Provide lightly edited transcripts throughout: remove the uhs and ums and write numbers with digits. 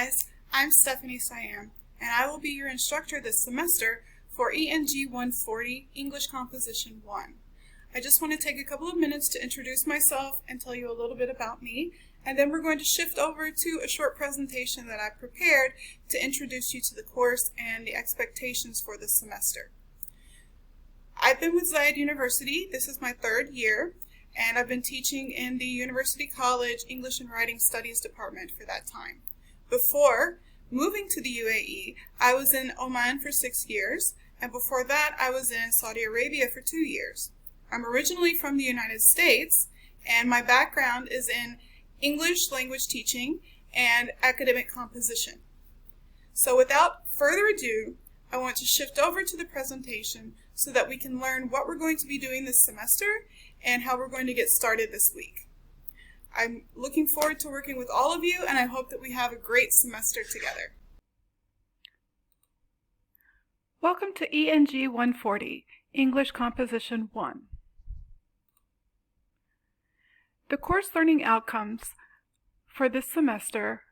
guys, I'm Stephanie Siam, and I will be your instructor this semester for ENG 140 English Composition 1. I just want to take a couple of minutes to introduce myself and tell you a little bit about me, and then we're going to shift over to a short presentation that I prepared to introduce you to the course and the expectations for this semester. I've been with Zayed University. This is my third year, and I've been teaching in the University College English and Writing Studies Department for that time. Before moving to the UAE, I was in Oman for 6 years, and before that I was in Saudi Arabia for 2 years. I'm originally from the United States, and my background is in English language teaching and academic composition. So without further ado, I want to shift over to the presentation so that we can learn what we're going to be doing this semester and how we're going to get started this week. I'm looking forward to working with all of you, and I hope that we have a great semester together. Welcome to ENG 140, English Composition 1. The course learning outcomes for this semester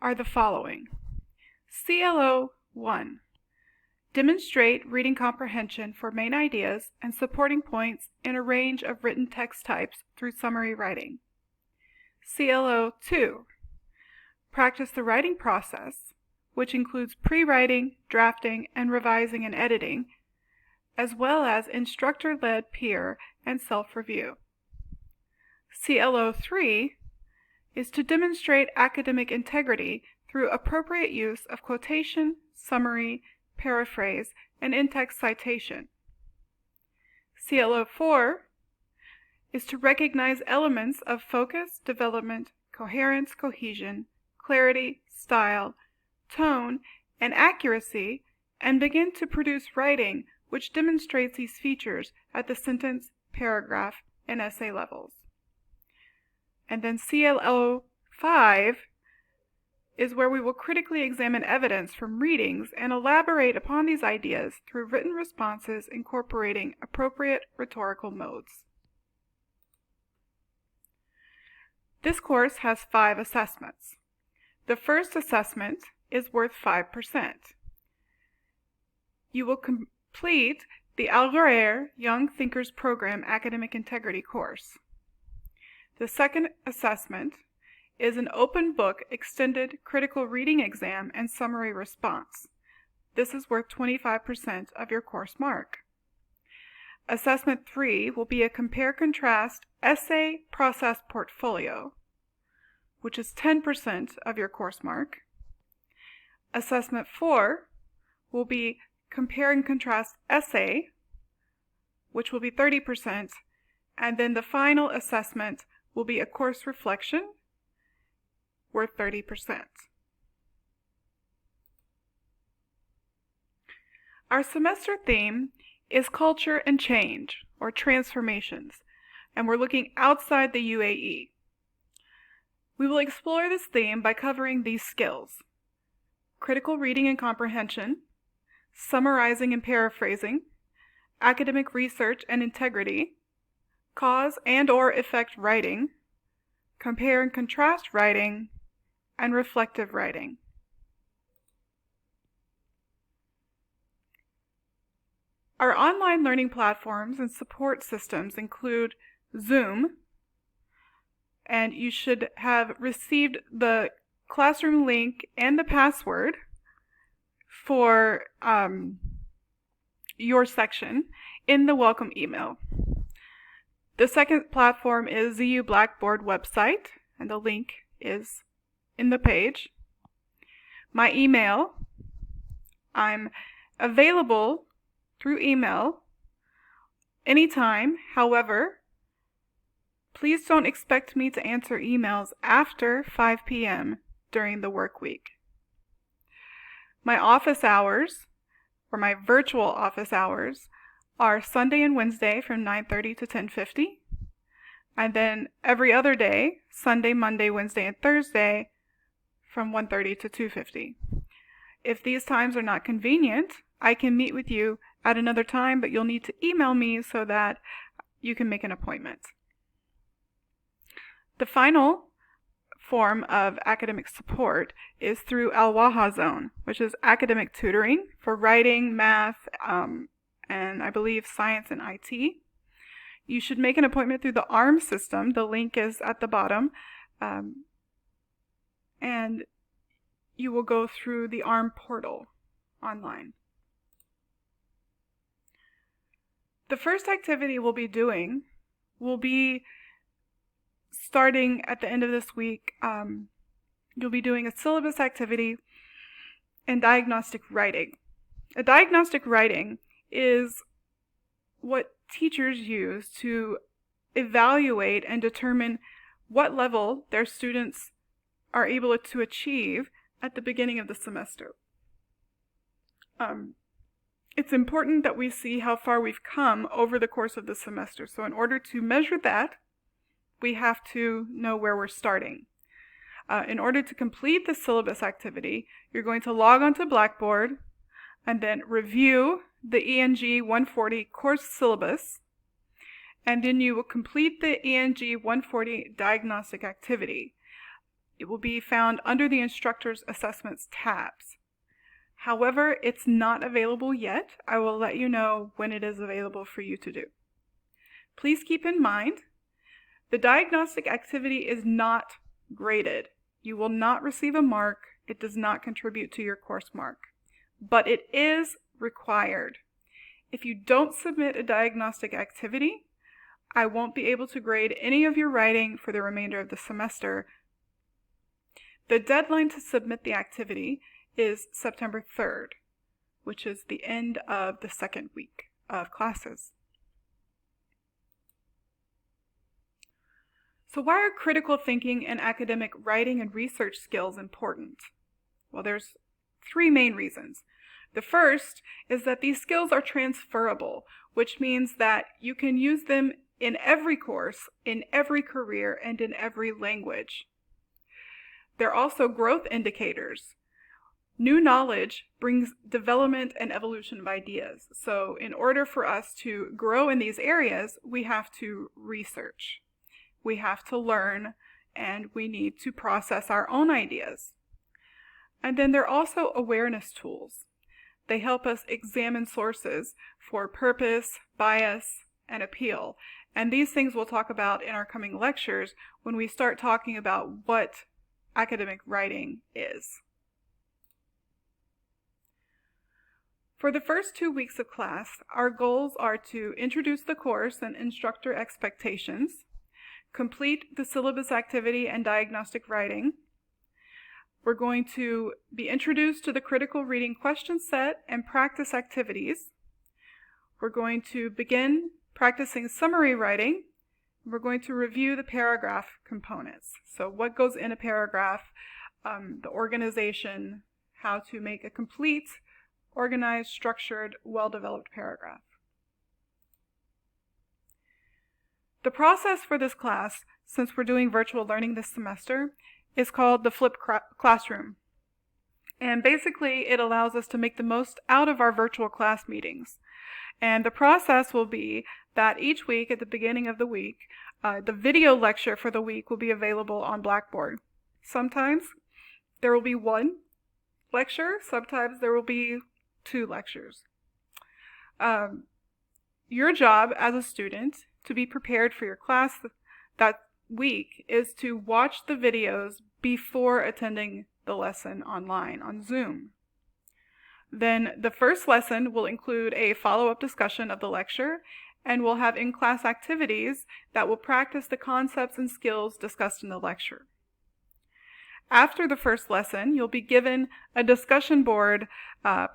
are the following. CLO 1. Demonstrate reading comprehension for main ideas and supporting points in a range of written text types through summary writing. CLO 2. Practice the writing process, which includes pre-writing, drafting, and revising and editing, as well as instructor-led peer and self-review. CLO 3 is to demonstrate academic integrity through appropriate use of quotation, summary, paraphrase, and in-text citation. CLO 4 is to recognize elements of focus, development, coherence, cohesion, clarity, style, tone, and accuracy, and begin to produce writing which demonstrates these features at the sentence, paragraph, and essay levels. And then CLO 5 is where we will critically examine evidence from readings and elaborate upon these ideas through written responses incorporating appropriate rhetorical modes. This course has 5 assessments. The first assessment is worth 5%. You will complete the Al Ghurair Young Thinkers Program Academic Integrity course. The second assessment is an open book extended critical reading exam and summary response. This is worth 25% of your course mark. Assessment 3 will be a compare-contrast essay process portfolio, which is 10% of your course mark. Assessment 4 will be compare and contrast essay, which will be 30%, and then the final assessment will be a course reflection, worth 30%. Our semester theme is culture and change, or transformations, and we're looking outside the UAE. We will explore this theme by covering these skills: critical reading and comprehension, summarizing and paraphrasing, academic research and integrity, cause and/or effect writing, compare and contrast writing, and reflective writing. Our online learning platforms and support systems include Zoom, and you should have received the classroom link and the password for your section in the welcome email. The second platform is ZU Blackboard website, and the link is in the page. My email, I'm available through email anytime. However, please don't expect me to answer emails after 5 p.m. during the work week. My office hours, or my virtual office hours, are Sunday and Wednesday from 9:30 to 10:50, and then every other day, Sunday, Monday, Wednesday, and Thursday, from 1:30 to 2:50. If these times are not convenient, I can meet with you at another time, but you'll need to email me so that you can make an appointment. The final form of academic support is through Al-Waha Zone, which is academic tutoring for writing, math, and I believe science and IT. You should make an appointment through the ARM system. The link is at the bottom. And you will go through the ARM portal online. The first activity we'll be doing will be starting at the end of this week. You'll be doing a syllabus activity and diagnostic writing. A diagnostic writing is what teachers use to evaluate and determine what level their students are able to achieve at the beginning of the semester. It's important that we see how far we've come over the course of the semester. So in order to measure that, we have to know where we're starting. In order to complete the syllabus activity, you're going to log onto Blackboard and then review the ENG 140 course syllabus, and then you will complete the ENG 140 diagnostic activity. It will be found under the Instructor's Assessments tabs. However, it's not available yet. I will let you know when it is available for you to do. Please keep in mind, the diagnostic activity is not graded. You will not receive a mark. It does not contribute to your course mark, but it is required. If you don't submit a diagnostic activity, I won't be able to grade any of your writing for the remainder of the semester. The deadline to submit the activity is September 3rd, which is the end of the second week of classes. So why are critical thinking and academic writing and research skills important? Well, there's three main reasons. The first is that these skills are transferable, which means that you can use them in every course, in every career, and in every language. They're also growth indicators. New knowledge brings development and evolution of ideas. So in order for us to grow in these areas, we have to research. We have to learn, and we need to process our own ideas. And then they're also awareness tools. They help us examine sources for purpose, bias, and appeal. And these things we'll talk about in our coming lectures when we start talking about what academic writing is. For the first 2 weeks of class, our goals are to introduce the course and instructor expectations, complete the syllabus activity and diagnostic writing. We're going to be introduced to the critical reading question set and practice activities. We're going to begin practicing summary writing. We're going to review the paragraph components. So what goes in a paragraph, the organization, how to make a complete, organized, structured, well-developed paragraph. The process for this class, since we're doing virtual learning this semester, is called the flipped classroom. And basically, it allows us to make the most out of our virtual class meetings. And the process will be that each week, at the beginning of the week, the video lecture for the week will be available on Blackboard. Sometimes there will be one lecture, sometimes there will be 2 lectures. Your job as a student to be prepared for your class that week is to watch the videos before attending the lesson online on Zoom. Then the first lesson will include a follow-up discussion of the lecture, and we'll have in-class activities that will practice the concepts and skills discussed in the lecture. After the first lesson, you'll be given a discussion board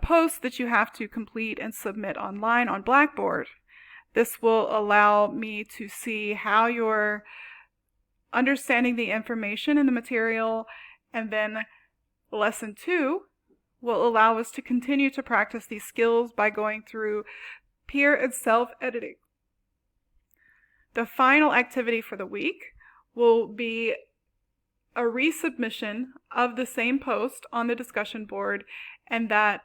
post that you have to complete and submit online on Blackboard. This will allow me to see how you're understanding the information in the material, and then lesson 2 will allow us to continue to practice these skills by going through peer and self-editing. The final activity for the week will be a resubmission of the same post on the discussion board, and that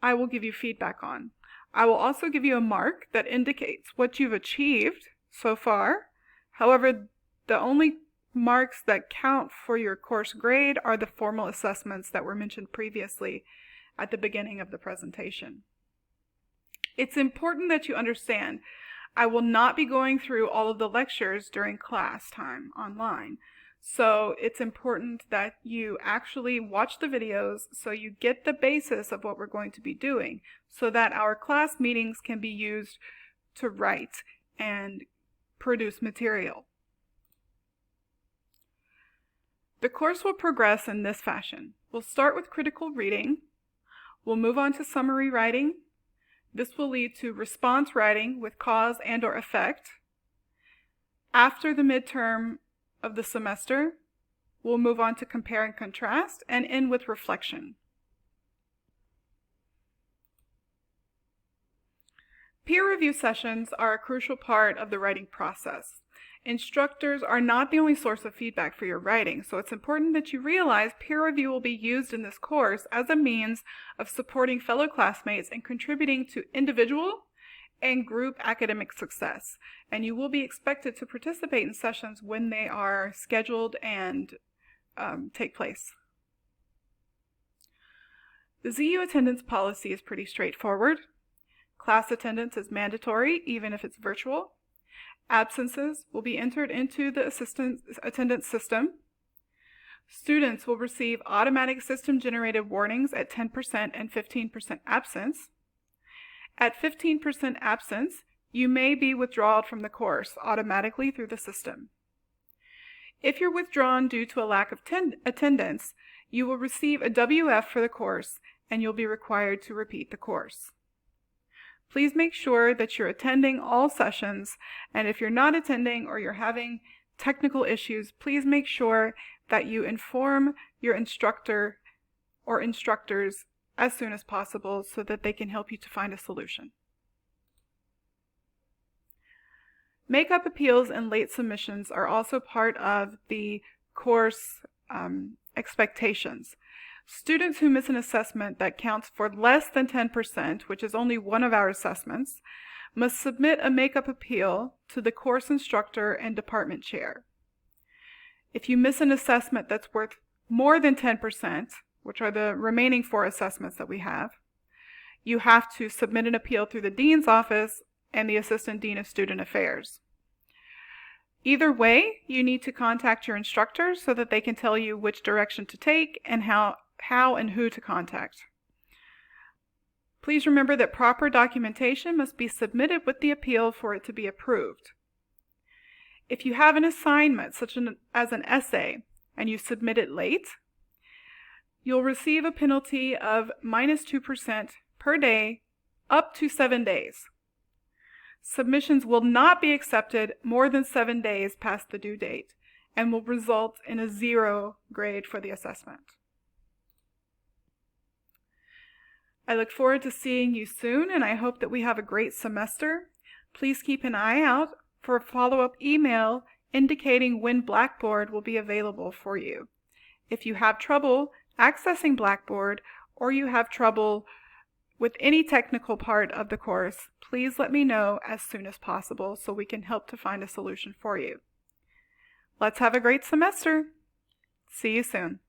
I will give you feedback on. I will also give you a mark that indicates what you've achieved so far. However, the only marks that count for your course grade are the formal assessments that were mentioned previously at the beginning of the presentation. It's important that you understand I will not be going through all of the lectures during class time online. So it's important that you actually watch the videos so you get the basis of what we're going to be doing so that our class meetings can be used to write and produce material. The course will progress in this fashion. We'll start with critical reading. We'll move on to summary writing. This will lead to response writing with cause and/or effect. After the midterm of the semester, we'll move on to compare and contrast and end with reflection. Peer review sessions are a crucial part of the writing process. Instructors are not the only source of feedback for your writing, so it's important that you realize peer review will be used in this course as a means of supporting fellow classmates and contributing to individual and group academic success. And you will be expected to participate in sessions when they are scheduled and take place. The ZU attendance policy is pretty straightforward. Class attendance is mandatory, even if it's virtual. Absences will be entered into the attendance system. Students will receive automatic system-generated warnings at 10% and 15% absence. At 15% absence, you may be withdrawn from the course automatically through the system. If you're withdrawn due to a lack of attendance, you will receive a WF for the course and you'll be required to repeat the course. Please make sure that you're attending all sessions, and if you're not attending or you're having technical issues, please make sure that you inform your instructor or instructors as soon as possible so that they can help you to find a solution. Makeup appeals and late submissions are also part of the course expectations. Students who miss an assessment that counts for less than 10%, which is only one of our assessments, must submit a makeup appeal to the course instructor and department chair. If you miss an assessment that's worth more than 10%, which are the remaining 4 assessments that we have, you have to submit an appeal through the dean's office and the assistant dean of student affairs. Either way, you need to contact your instructor so that they can tell you which direction to take and how and who to contact. Please remember that proper documentation must be submitted with the appeal for it to be approved. If you have an assignment, such as an essay, and you submit it late, you'll receive a penalty of -2% per day up to 7 days. Submissions will not be accepted more than 7 days past the due date and will result in a 0 grade for the assessment. I look forward to seeing you soon, and I hope that we have a great semester. Please keep an eye out for a follow-up email indicating when Blackboard will be available for you. If you have trouble accessing Blackboard or you have trouble with any technical part of the course, please let me know as soon as possible so we can help to find a solution for you. Let's have a great semester. See you soon.